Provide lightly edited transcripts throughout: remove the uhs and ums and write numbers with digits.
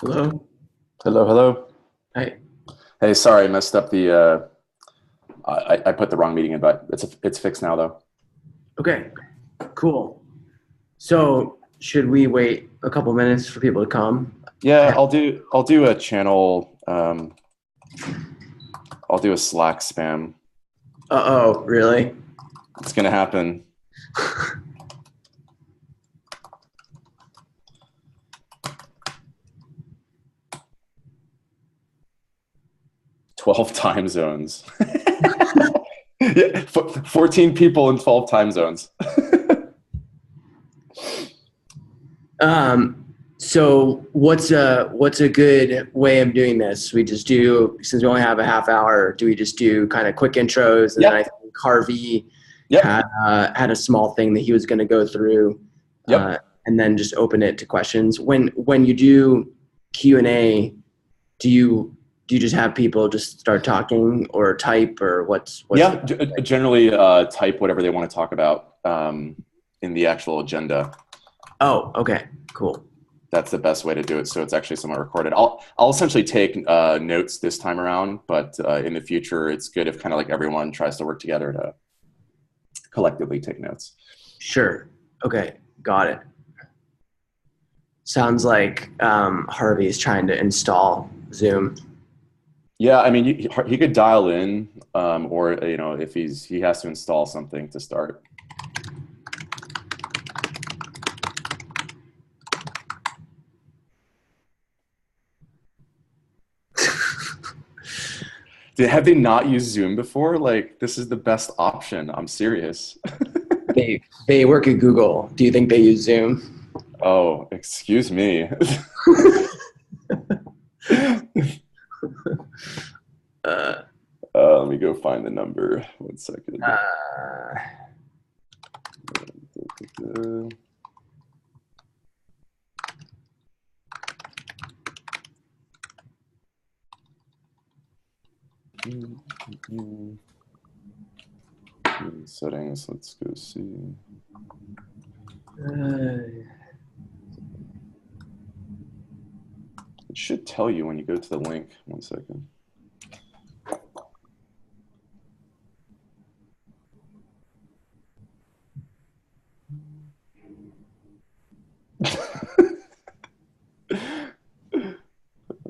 Hello. Hello, hello. Hi. Hey, sorry, I messed up the. I put the wrong meeting invite. It's fixed now though. Okay. Cool. So should we wait a couple minutes for people to come? Yeah, Yeah. I'll do a channel. I'll do a Slack spam. Uh-oh, really? It's gonna happen 12 time zones. Yeah, 14 people in 12 time zones. So what's a good way of doing this? We just do, since we only have a half hour, do we just do kind of quick intros, and then I Yep, think Harvey yep, had a small thing that he was going to go through, uh, yep. and then just open it to questions. When you do Q&A, do you just have people just start talking or type, or what's the Yeah, best way? generally type whatever they want to talk about in the actual agenda. Oh, okay, cool. That's the best way to do it. So it's actually somewhat recorded. I'll essentially take notes this time around, but in the future, it's good if kind of like everyone tries to work together to collectively take notes. Sure. Okay, got it. Sounds like Harvey is trying to install Zoom. Yeah, I mean, he could dial in, or if he has to install something to start. Have they not used Zoom before? Like, this is the best option. I'm serious. They work at Google. Do you think they use Zoom? Oh, excuse me. Uh, Let me go find the number. 1 second. uh, Settings. Let's go see. uh, It should tell you when you go to the link. 1 second.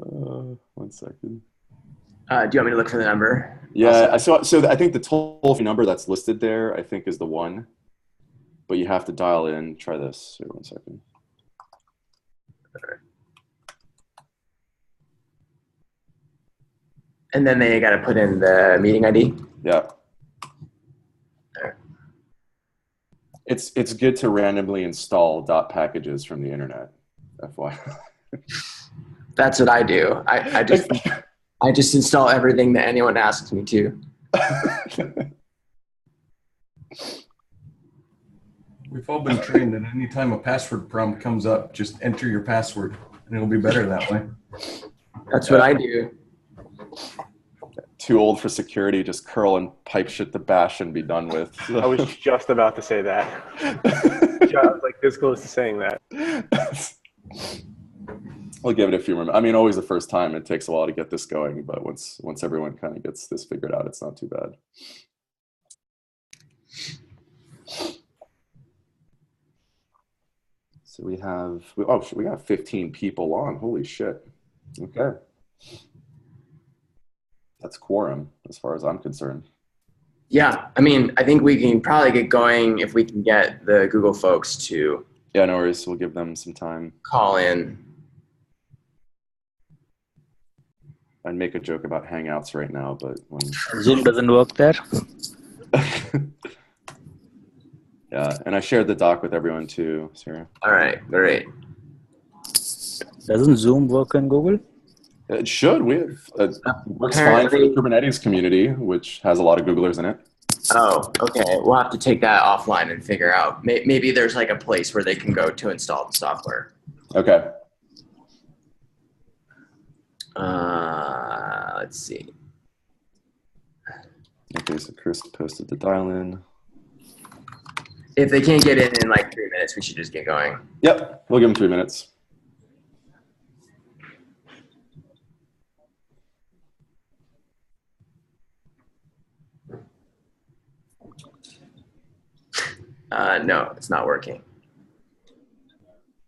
uh, 1 second. do you want me to look for the number? Also, Yeah, so I think the toll-free number that's listed there, I think, is the one, but you have to dial in. Try this. Here, 1 second. and then they got to put in the meeting ID. Yeah, it's good to randomly install dot packages from the internet. FYI. That's what I do. I just install everything that anyone asks me to. We've all been trained that anytime a password prompt comes up, just enter your password and it'll be better that way. That's what I do. Too old for security, just curl and pipe shit to bash and be done with. I was just about to say that. I was like this close to saying that. I'll give it a few more. I mean, always the first time, it takes a while to get this going, but once everyone kind of gets this figured out, it's not too bad. So we got 15 people on. Holy shit. Okay. That's quorum as far as I'm concerned. Yeah, I mean, I think we can probably get going if we can get the Google folks to Yeah, no worries. We'll give them some time. call in. I'd make a joke about Hangouts right now, but Zoom doesn't work there. Yeah, and I shared the doc with everyone too, Sarah. All right, great. Doesn't Zoom work in Google? It should. It works fine for Apparently, the Kubernetes community, which has a lot of Googlers in it. oh, okay. We'll have to take that offline and figure out. Maybe there's like a place where they can go to install the software. Okay. Let's see. Okay, so Chris posted the dial-in. If they can't get in like 3 minutes, we should just get going. Yep, we'll give them 3 minutes. No, it's not working.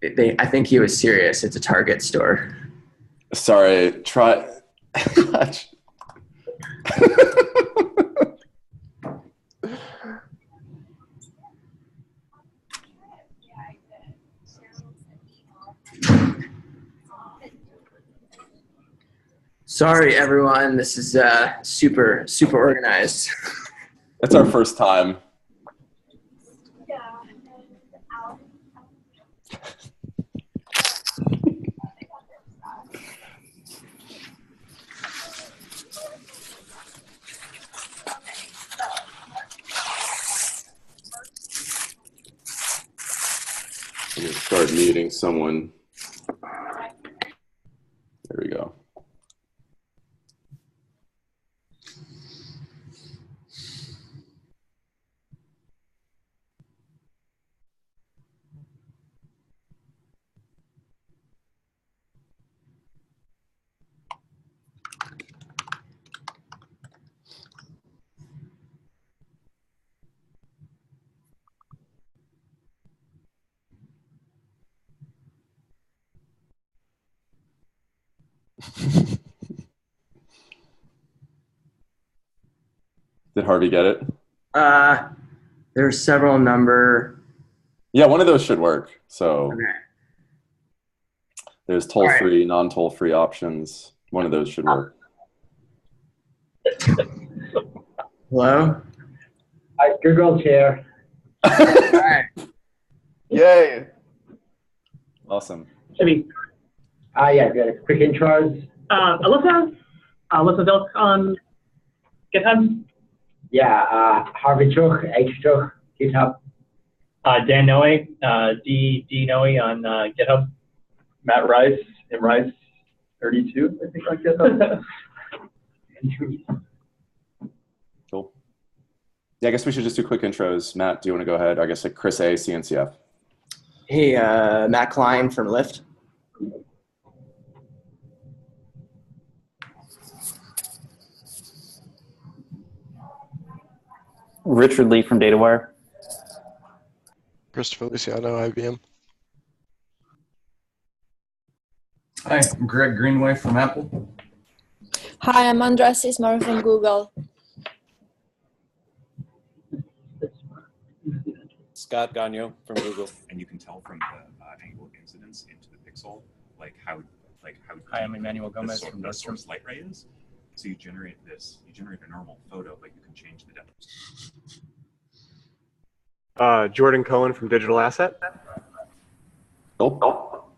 I think he was serious. It's a Target store. Sorry, try. Sorry, everyone. This is super organized. It's our first time. I'm going to start muting someone. There we go. Did Harvey get it? There's several number. Yeah, one of those should work. So Okay. there's toll-free, non-toll-free options. One of those should work. Hello? Google chair. All right. Yay! Awesome. Yeah, good. Quick intros. Alyssa Vilk on GitHub. Yeah, Harvey Chuck, H Chuck, GitHub. Dan Noe, D Noe on GitHub. Matt Rice, M Rice 32, I think on GitHub. Cool. Yeah, I guess we should just do quick intros. Matt, do you want to go ahead? I guess like Chris A, CNCF. Hey, Matt Klein from Lyft. Richard Lee from DataWire. Christopher Luciano, IBM. Hi, I'm Greg Greenway from Apple. Hi, I'm Andres Ismail from Google. Scott Gagnon from Google. And you can tell from the angle of incidence into the pixel, how Hi, I'm Emmanuel Gomez from the Nordstrom. source light ray is. So you generate a normal photo, but you can change the depth. Jordan Cohen from Digital Asset. Cool.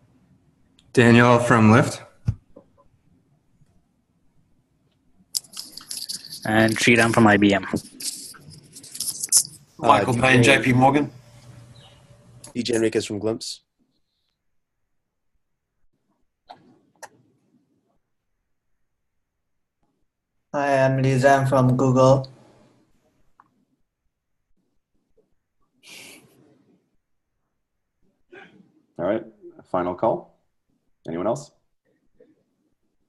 Daniel from Lyft. And Sriram from IBM. Michael Payne, JP Morgan. DJ Enriquez from Glimpse. Hi, I'm Lizan from Google. All right, final call. Anyone else?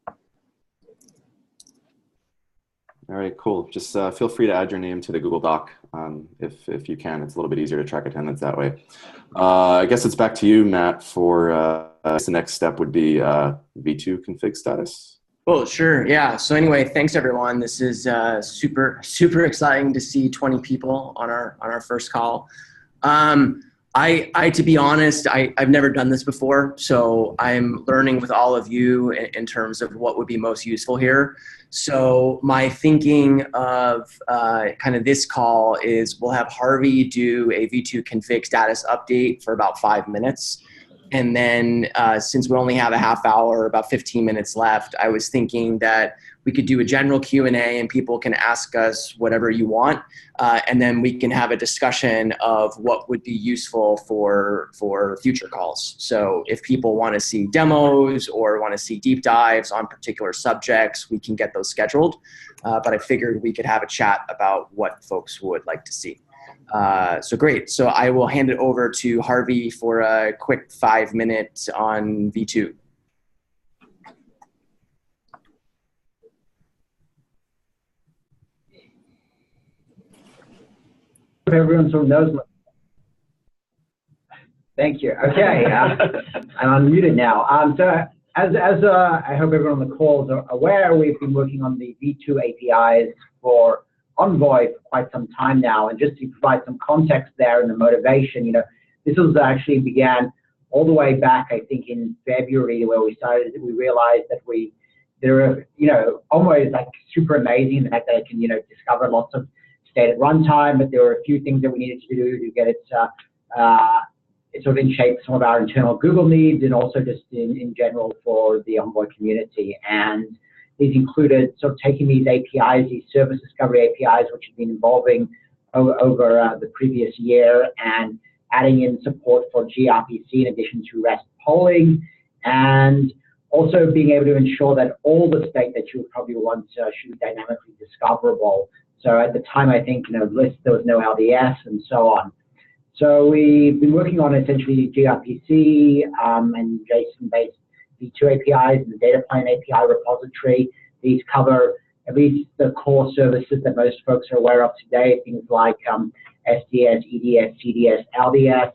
All right, cool. Just feel free to add your name to the Google Doc if you can. It's a little bit easier to track attendance that way. I guess it's back to you, Matt, for the next step would be V2 config status. Well, sure. Yeah. So anyway, thanks everyone. This is super exciting to see 20 people on our first call. To be honest, I've never done this before, so I'm learning with all of you in terms of what would be most useful here. So my thinking of kind of this call is we'll have Harvey do a V2 config status update for about 5 minutes. And then since we only have a half hour, about 15 minutes left, I was thinking that we could do a general Q&A and people can ask us whatever you want. And then we can have a discussion of what would be useful for future calls. So if people want to see demos or want to see deep dives on particular subjects, we can get those scheduled. But I figured we could have a chat about what folks would like to see. So great. So I will hand it over to Harvey for a quick 5 minutes on V2. Everyone sort of knows Thank you. Okay, I'm unmuted now. So as I hope everyone on the call is aware, we've been working on the V2 APIs for Envoy for quite some time now. And just to provide some context there and the motivation, this was actually began all the way back, I think, in February, where we realized that Envoy is like super amazing, the fact that it can, discover lots of state at runtime, but there were a few things that we needed to do to get it sort of in shape some of our internal Google needs, and also just in general for the Envoy community. And these included sort of taking these APIs, these service discovery APIs, which have been evolving over the previous year, and adding in support for gRPC in addition to REST polling, and also being able to ensure that all the state that you would probably want should be dynamically discoverable. So at the time, I think, list, there was no LDS and so on. So we've been working on essentially gRPC and JSON-based V2 APIs and the data plane API repository. These cover at least the core services that most folks are aware of today, things like SDS, EDS, CDS, LDS.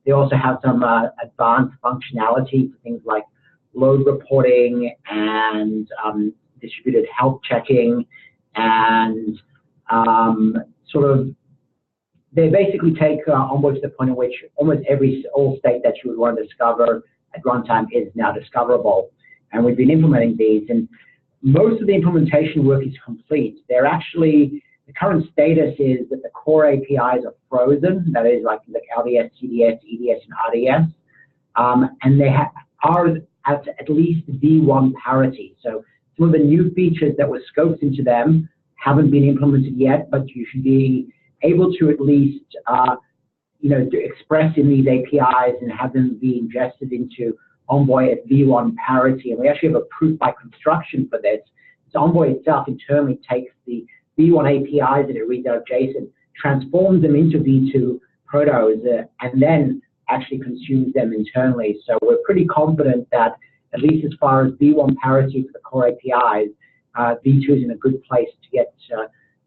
They also have some advanced functionality for things like load reporting and distributed health checking, and they basically take Envoy to the point in which almost all state that you would want to discover at runtime is now discoverable. And we've been implementing these, and most of the implementation work is complete. The current status is that the core APIs are frozen, that is like LDS, CDS, EDS, and RDS, and they are at least V1 parity. So some of the new features that were scoped into them haven't been implemented yet, but you should be able to at least express in these APIs and have them be ingested into Envoy at V1 parity. And we actually have a proof by construction for this. So Envoy itself internally takes the V1 APIs that it reads out of JSON, transforms them into V2 protos, and then actually consumes them internally. So we're pretty confident that, at least as far as V1 parity for the core APIs, V2 is in a good place to get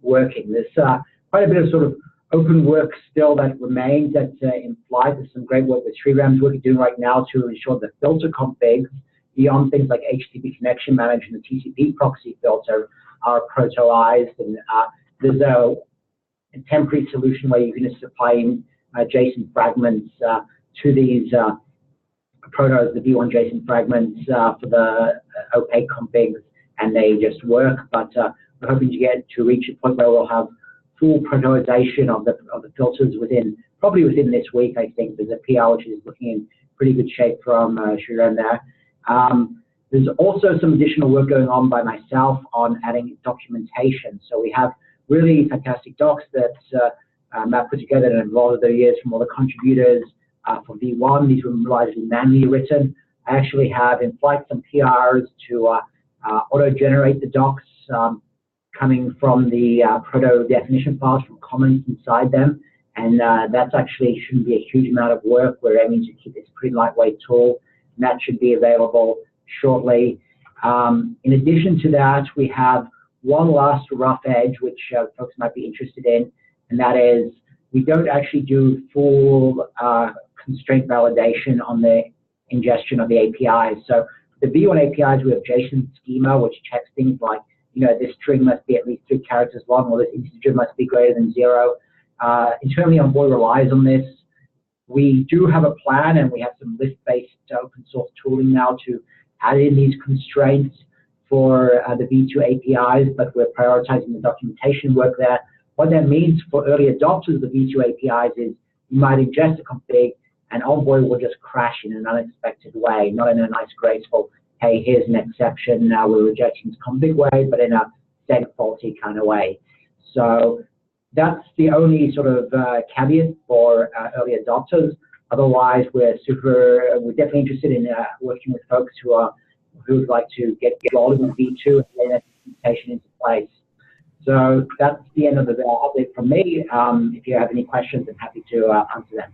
working. There's quite a bit of sort of open work still that remains that implies there's some great work that Sriram's working doing right now to ensure the filter configs beyond things like HTTP connection manager and the TCP proxy filter are protoized, and there's a temporary solution where you can just supply in JSON fragments to these protos, the V1 JSON fragments for the opaque configs, and they just work. But we're hoping to reach a point where we'll have full protoization of the filters probably within this week. I think there's a PR which is looking in pretty good shape from Sriram there. There's also some additional work going on by myself on adding documentation. So we have really fantastic docs that Matt put together and involved over the years from all the contributors for V1. These were largely manually written. I actually have in flight some PRs to auto-generate the docs coming from the proto definition files from comments inside them. And that's actually shouldn't be a huge amount of work. We're aiming to keep this a pretty lightweight tool, and that should be available shortly. In addition to that, we have one last rough edge, which folks might be interested in, and that is we don't actually do full constraint validation on the ingestion of the APIs. So the V1 APIs, we have JSON schema, which checks things like, this string must be at least 3 characters long, or this integer must be greater than 0. Internally, Envoy relies on this. We do have a plan, and we have some list-based open source tooling now to add in these constraints for the V2 APIs, but we're prioritizing the documentation work there. What that means for early adopters of the V2 APIs is you might ingest a config, and Envoy will just crash in an unexpected way, not in a nice, graceful, hey, here's an exception, now we're rejecting this config way, but in a seg faulty kind of way. So that's the only sort of caveat for early adopters. Otherwise, we're definitely interested in working with folks who would like to get rolling with V2 and get that implementation into place. So that's the end of the update from me. If you have any questions, I'm happy to answer them.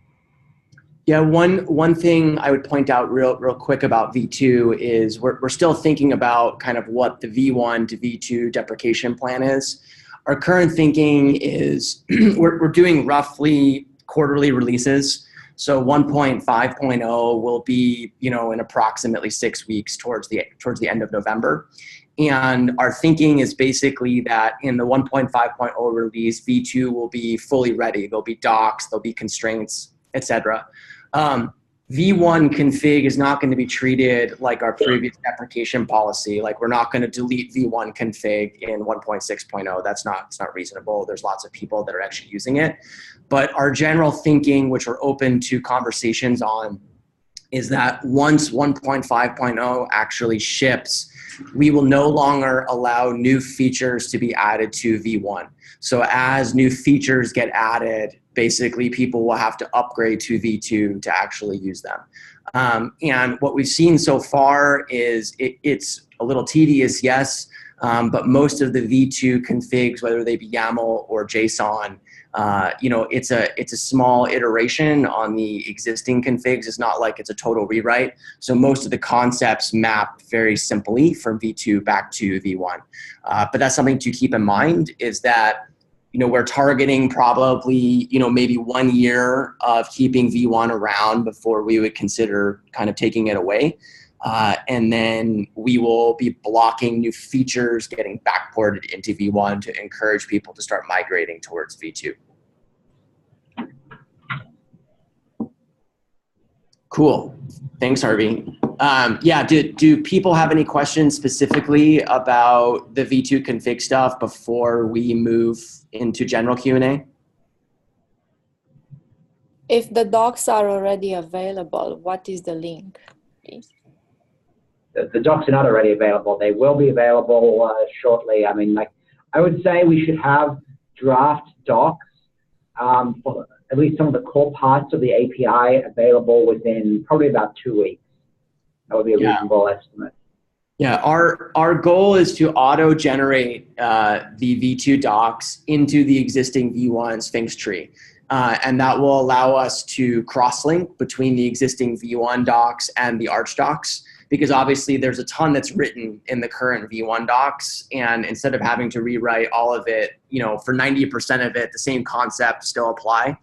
Yeah, one thing I would point out real quick about V2 is we're still thinking about kind of what the V1 to V2 deprecation plan is. Our current thinking is we're doing roughly quarterly releases. So 1.5.0 will be, you know, in approximately 6 weeks towards the end of November. And our thinking is basically that in the 1.5.0 release, V2 will be fully ready. There'll be docs, there'll be constraints, etc. V1 config is not going to be treated like our previous deprecation policy. Like, we're not going to delete V1 config in 1.6.0. It's not reasonable. There's lots of people that are actually using it. But our general thinking, which we're open to conversations on, is that once 1.5.0 actually ships, we will no longer allow new features to be added to V1. So as new features get added, basically people will have to upgrade to V2 to actually use them. And what we've seen so far is it's a little tedious, yes, but most of the V2 configs, whether they be YAML or JSON, you know, it's a small iteration on the existing configs. It's not like it's a total rewrite. So most of the concepts map very simply from V2 back to V1. But that's something to keep in mind, is that, you know, we're targeting probably, you know, maybe 1 year of keeping V1 around before we would consider kind of taking it away. And then we will be blocking new features getting backported into V1 to encourage people to start migrating towards V2. Cool. Thanks, Harvey. Yeah, do people have any questions specifically about the V2 config stuff before we move into general Q&A? If the docs are already available, what is the link, please? The docs are not already available. They will be available shortly. I mean, like, I would say we should have draft docs for at least some of the core parts of the API available within probably about 2 weeks. That would be a reasonable estimate. Yeah, our goal is to auto-generate the V2 docs into the existing V1 Sphinx tree. And that will allow us to cross-link between the existing V1 docs and the Arch docs, because obviously there's a ton that's written in the current V1 docs, and instead of having to rewrite all of it, you know, for 90% of it, the same concepts still apply.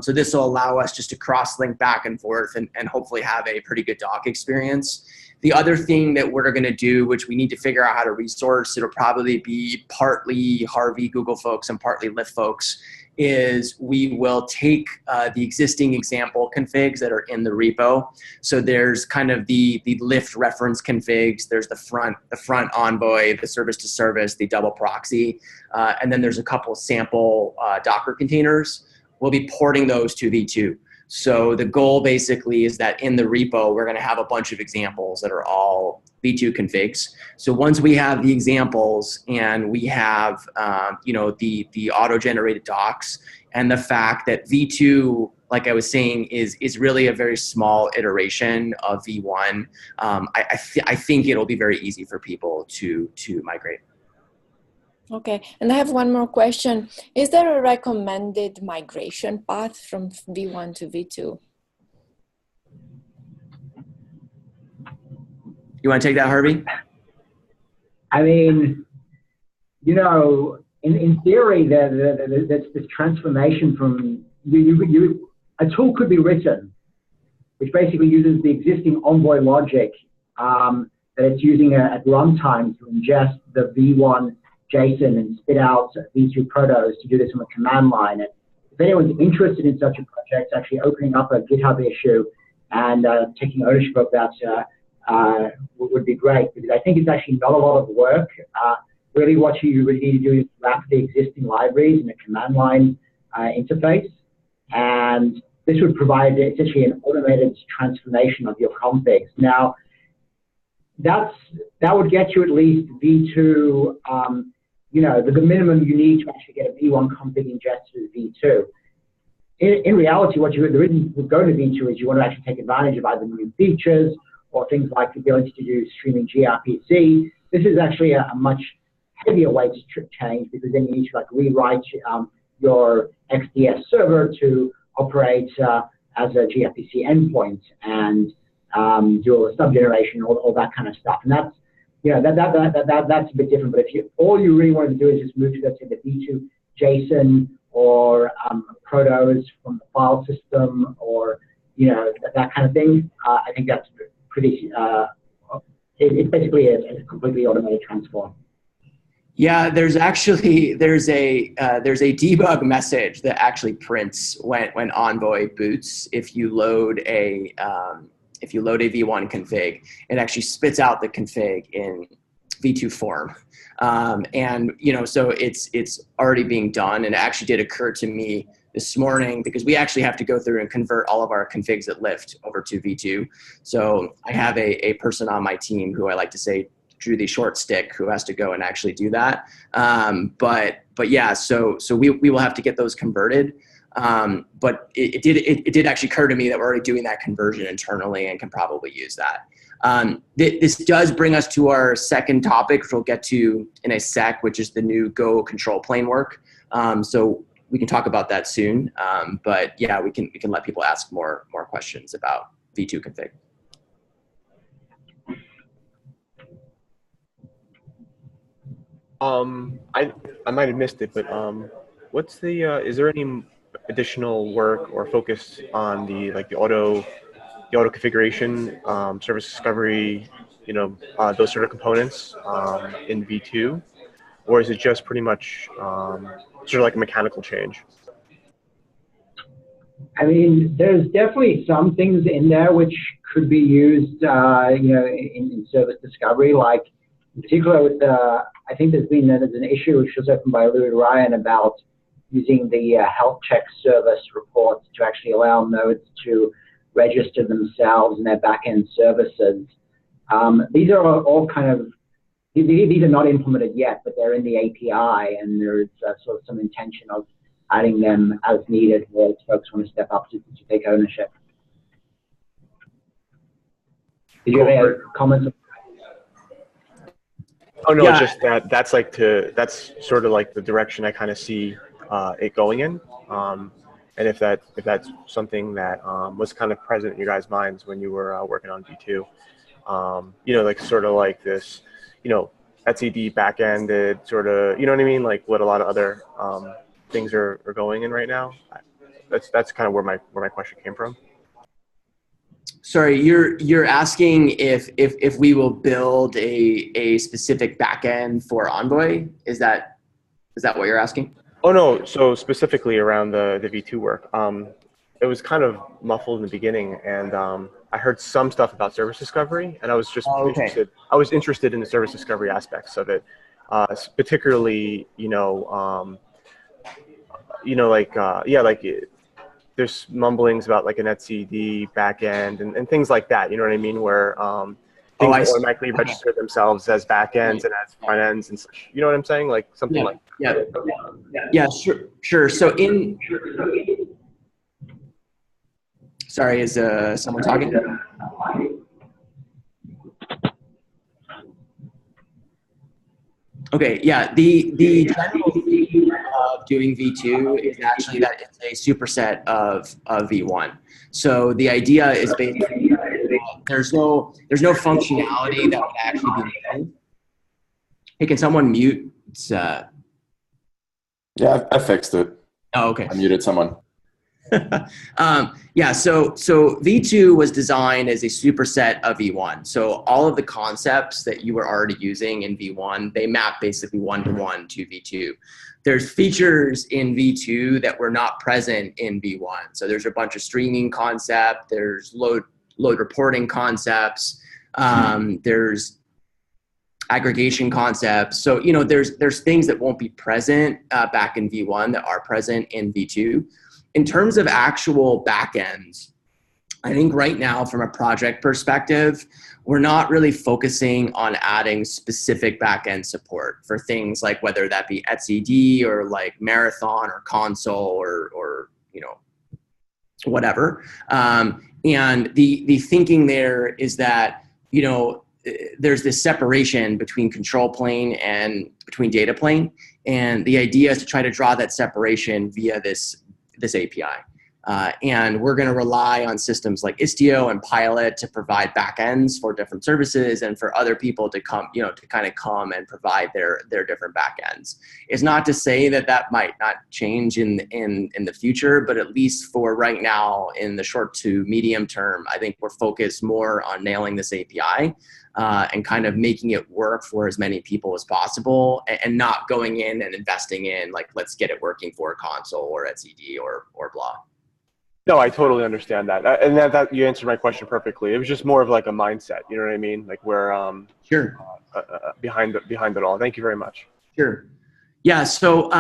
So this will allow us just to cross-link back and forth and hopefully have a pretty good doc experience. The other thing that we're going to do, which we need to figure out how to resource, it'll probably be partly Harvey Google folks and partly Lyft folks, is we will take the existing example configs that are in the repo. So there's kind of the Lyft reference configs, there's the front Envoy, the service to service, the double proxy, and then there's a couple sample Docker containers. We'll be porting those to V2. So the goal basically is that in the repo, we're going to have a bunch of examples that are all V2 configs. So once we have the examples and we have, you know, the auto-generated docs, and the fact that V2, like I was saying, is really a very small iteration of V1, I think it'll be very easy for people to migrate. Okay, and I have one more question. Is there a recommended migration path from V1 to V2? You want to take that, Harvey? I mean, you know, in theory, there's this transformation from a tool could be written, which basically uses the existing Envoy logic that it's using at runtime to ingest the V1 JSON and spit out V2 protos to do this on a command line. And if anyone's interested in such a project, actually opening up a GitHub issue and taking ownership of that would be great, because I think it's actually not a lot of work. Really what you really need to do is wrap the existing libraries in a command line interface. And this would provide essentially an automated transformation of your configs. Now, that would get you at least V2, you know, the minimum you need to actually get a V1 config ingested to V2. In reality, the reason we're going to V2 is you want to actually take advantage of either new features or things like the ability to do streaming gRPC. This is actually a much heavier way to change, because then you need to like rewrite your XDS server to operate as a gRPC endpoint and do all the sub generation, all that kind of stuff. And that's, you know, that's a bit different. But if all you really want to do is just move to, let's say, the V2 JSON or protos from the file system, or that kind of thing. I think that's pretty. It's basically a completely automated transform. Yeah, there's a debug message that actually prints when Envoy boots. If you load a V1 config, it actually spits out the config in V2 form. And so it's already being done. And it actually did occur to me this morning because we actually have to go through and convert all of our configs at Lyft over to V2. So I have a person on my team who I like to say drew the short stick who has to go and actually do that. But yeah, so we will have to get those converted. But it did actually occur to me that we're already doing that conversion internally and can probably use that. This does bring us to our second topic, which we'll get to in a sec, which is the new Go control plane work. So we can talk about that soon. But yeah, we can let people ask more questions about V2 config. I might have missed it, but what's the is there any additional work or focus on the auto configuration, service discovery, those sort of components in V2, or is it just pretty much sort of like a mechanical change? I mean, there's definitely some things in there which could be used, in service discovery, like in particular with I think there's an issue which was opened by Louis Ryan about using the health check service reports to actually allow nodes to register themselves in their backend services. These are all kind of, these are not implemented yet, but they're in the API, and there's sort of some intention of adding them as needed where folks want to step up to take ownership. Did you have any comments? Oh no, Yeah. it's just that's sort of like the direction I kind of see it going in. And if that's something that was kind of present in your guys' minds when you were working on V2, like sort of like this, etcd backended sort of, you know what I mean? Like what a lot of other things are going in right now. That's kind of where my question came from. Sorry, you're asking if we will build a specific backend for Envoy? Is that what you're asking? Oh no, so specifically around the V2 work, it was kind of muffled in the beginning, and I heard some stuff about service discovery, and I was just interested. I was interested in the service discovery aspects of it, particularly there's mumblings about like an etcd backend and things like that. You know what I mean? Where things automatically register themselves as backends and as front ends and such. You know what I'm saying? Like something like that. Yeah, sure. So sorry, is someone talking? Okay, yeah. The general theme of doing V2 is actually that it's a superset of V1. So the idea is basically there's no functionality that would actually be needed. Hey, can someone mute? Yeah, I fixed it. Oh, okay. I muted someone. Yeah, so V2 was designed as a superset of V1. So all of the concepts that you were already using in V1, they map basically one-to-one to V2. There's features in V2 that were not present in V1. So there's a bunch of streaming concept, there's load reporting concepts, there's aggregation concepts. So, there's things that won't be present back in V1 that are present in V2. In terms of actual backends, I think right now from a project perspective, we're not really focusing on adding specific backend support for things like whether that be etcd or like Marathon or Console or whatever. And the thinking there is that, there's this separation between control plane and between data plane. And the idea is to try to draw that separation via this API. And we're going to rely on systems like Istio and Pilot to provide backends for different services, and for other people to come, to kind of come and provide their different backends. It's not to say that that might not change in the future, but at least for right now, in the short to medium term, I think we're focused more on nailing this API and kind of making it work for as many people as possible, and not going in and investing in like, let's get it working for a console or etcd or blah. No, I totally understand that, and that you answered my question perfectly. It was just more of like a mindset, you know what I mean? Like we're sure behind it all. Thank you very much. Sure. Yeah. So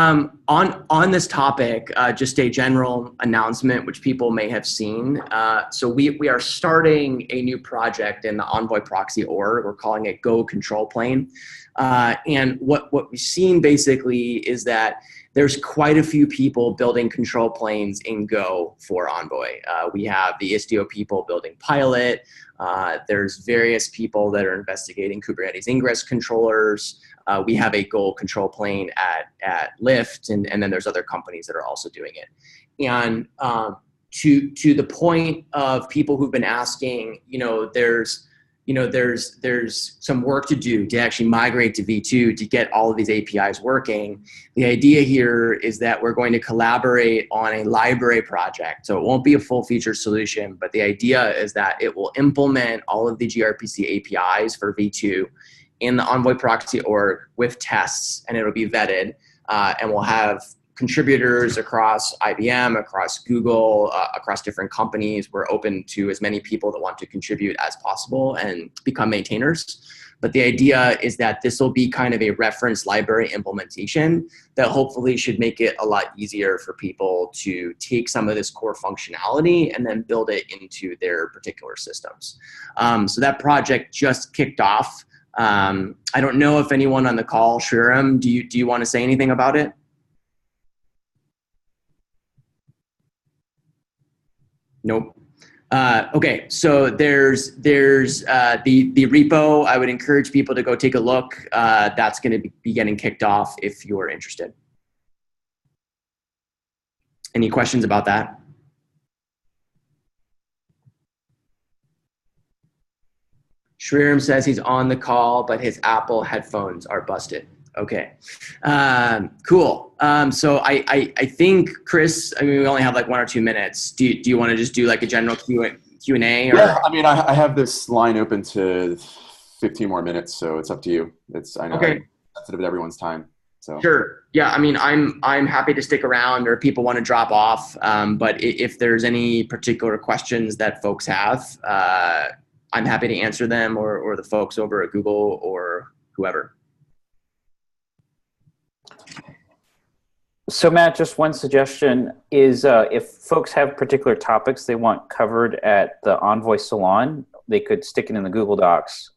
on this topic, just a general announcement, which people may have seen. So we are starting a new project in the Envoy proxy org. We're calling it Go Control Plane. And what we've seen basically is that there's quite a few people building control planes in Go for Envoy. We have the Istio people building Pilot. There's various people that are investigating Kubernetes ingress controllers. We have a Go control plane at Lyft, and then there's other companies that are also doing it. And to the point of people who've been asking, there's some work to do to actually migrate to V2 to get all of these APIs working. The idea here is that we're going to collaborate on a library project. So it won't be a full feature solution, but the idea is that it will implement all of the gRPC APIs for V2 in the Envoy proxy org with tests, and it'll be vetted, and we'll have contributors across IBM, across Google, across different companies. We're open to as many people that want to contribute as possible and become maintainers. But the idea is that this will be kind of a reference library implementation that hopefully should make it a lot easier for people to take some of this core functionality and then build it into their particular systems. So that project just kicked off. I don't know if anyone on the call, Shriram, do you want to say anything about it? Nope. Okay, so there's the repo. I would encourage people to go take a look. That's going to be getting kicked off if you're interested. Any questions about that? Shriram says he's on the call, but his Apple headphones are busted. Okay, cool. So I think, Chris, I mean, we only have like 1 or 2 minutes. Do you want to just do like a general Q&A? Or? Yeah, I mean, I have this line open to 15 more minutes, so it's up to you. I know okay. I'm sensitive to everyone's time. So Sure. Yeah, I mean, I'm happy to stick around, or people want to drop off. But if there's any particular questions that folks have, I'm happy to answer them, or the folks over at Google or whoever. So Matt, just one suggestion is if folks have particular topics they want covered at the Envoy Salon, they could stick it in the Google Docs,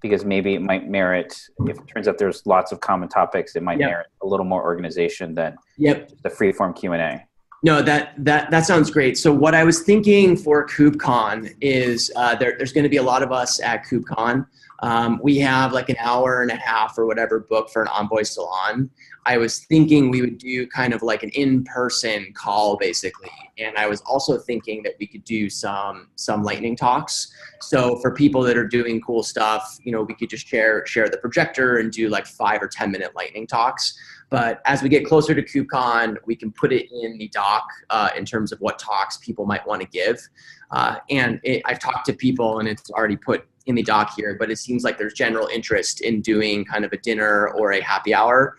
because maybe it might merit, if it turns out there's lots of common topics, it might merit a little more organization than just the free-form Q&A. No, that sounds great. So what I was thinking for KubeCon is there's going to be a lot of us at KubeCon. We have like an hour and a half or whatever booked for an Envoy Salon. I was thinking we would do kind of like an in-person call basically. And I was also thinking that we could do some lightning talks. So for people that are doing cool stuff, we could just share the projector and do like 5 or 10 minute lightning talks. But as we get closer to KubeCon, we can put it in the doc in terms of what talks people might want to give. I've talked to people and it's already put in the doc here, but it seems like there's general interest in doing kind of a dinner or a happy hour.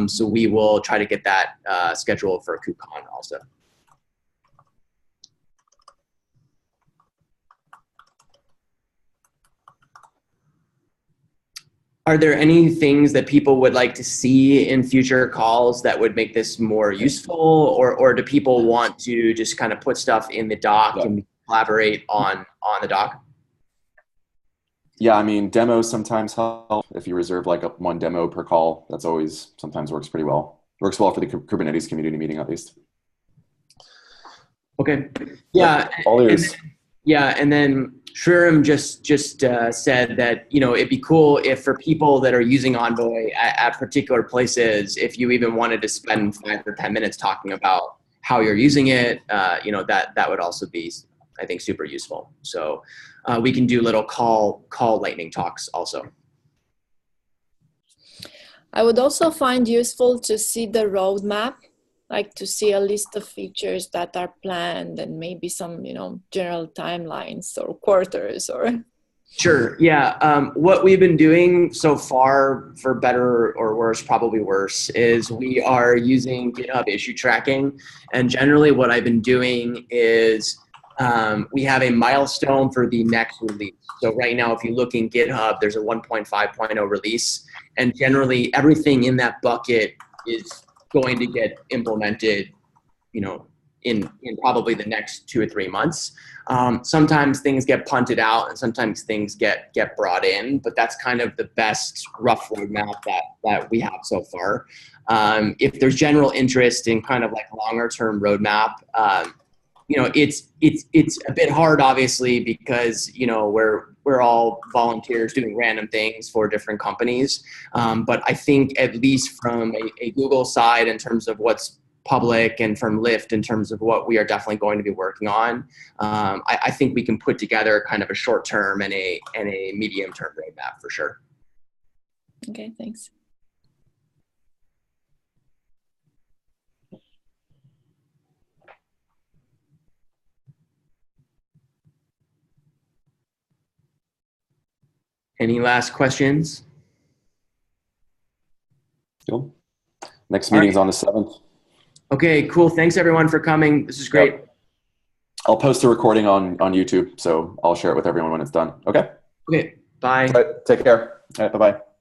So we will try to get that scheduled for KubeCon also. Are there any things that people would like to see in future calls that would make this more useful, or do people want to just kind of put stuff in the doc and collaborate on the doc? Yeah, I mean, demos sometimes help. If you reserve like one demo per call, that's always sometimes works pretty well. Works well for the Kubernetes community meeting at least. Okay. Yeah. All ears. And then Shriram just said that, it'd be cool if for people that are using Envoy at particular places, if you even wanted to spend 5 or 10 minutes talking about how you're using it, that would also be, I think, super useful. So we can do little call lightning talks also. I would also find useful to see the roadmap, like to see a list of features that are planned and maybe some, general timelines or quarters or. Sure. Yeah. What we've been doing so far, for better or worse, probably worse, is we are using GitHub issue tracking. And generally what I've been doing is we have a milestone for the next release. So right now, if you look in GitHub, there's a 1.5.0 release. And generally everything in that bucket is going to get implemented, in probably the next 2 or 3 months. Sometimes things get punted out and sometimes things get brought in, but that's kind of the best rough roadmap that we have so far. If there's general interest in kind of like longer term roadmap, it's a bit hard, obviously, because we're all volunteers doing random things for different companies. But I think at least from a Google side, in terms of what's public, and from Lyft in terms of what we are definitely going to be working on, I think we can put together kind of a short term and a medium term roadmap for sure. Okay, thanks. Any last questions? Cool. Next meeting's on the 7th. Okay, cool. Thanks everyone for coming. This is great. Yep. I'll post the recording on YouTube, so I'll share it with everyone when it's done. Okay? Okay, bye. All right, take care. All right, bye-bye.